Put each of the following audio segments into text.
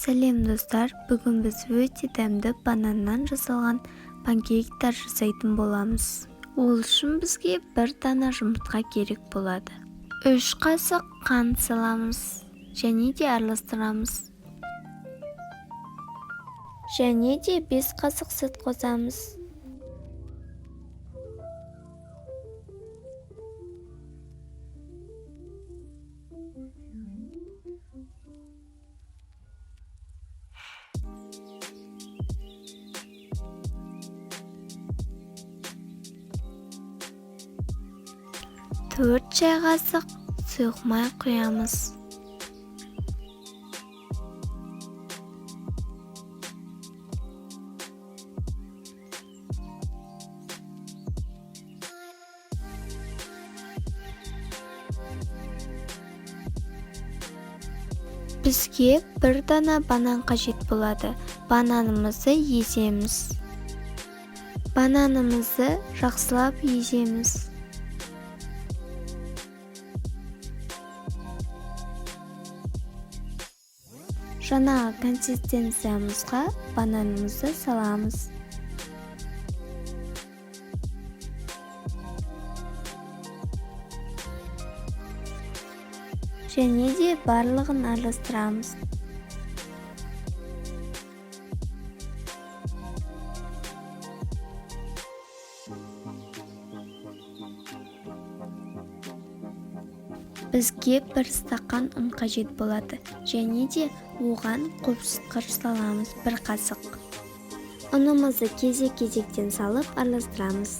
Сәлем достар, бүгін біз өте дәмді бананнан жасалған панкейктер жасайтын боламыз. Ол үшін бізге бір дана жұмыртқа керек болады. 3 қасық қант саламыз және де араластырамыз. Және де 5 қасық сүт қосамыз. Төрт шай қасық сұйық май құямыз. Бізге бір дана банан қажет болады. Бананымызды еземіз. Бананымызды жақсылап еземіз. Жаңағы консистенциямызға бананымызды саламыз. Және де барлығын араластырамыз. Бізге бір стақан ұн қажет болады. Және де оған қопсытқыш саламыз, бір қасық. Ұнымызды кезек-кезектен салып араластырамыз.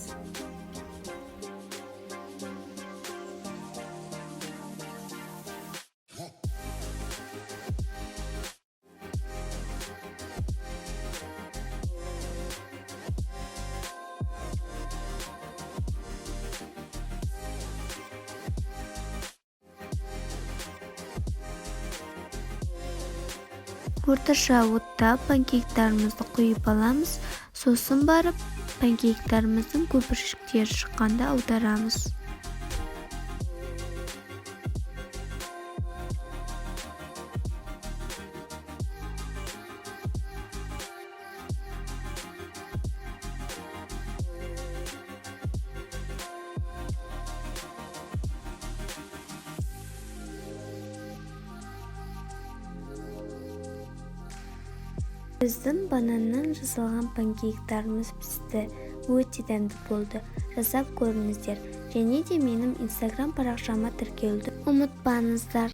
Орташа отта панкейктарымызды құйып аламыз, сосын барып панкейктарымыздың көпіршіктері шыққанда аударамыз. Біздің бананнан жасалған панкейктарымыз пісті. Өте дәмді болды. Жасап көріңіздер. Және де менің инстаграм парақшама тіркелуді ұмытпаңыздар.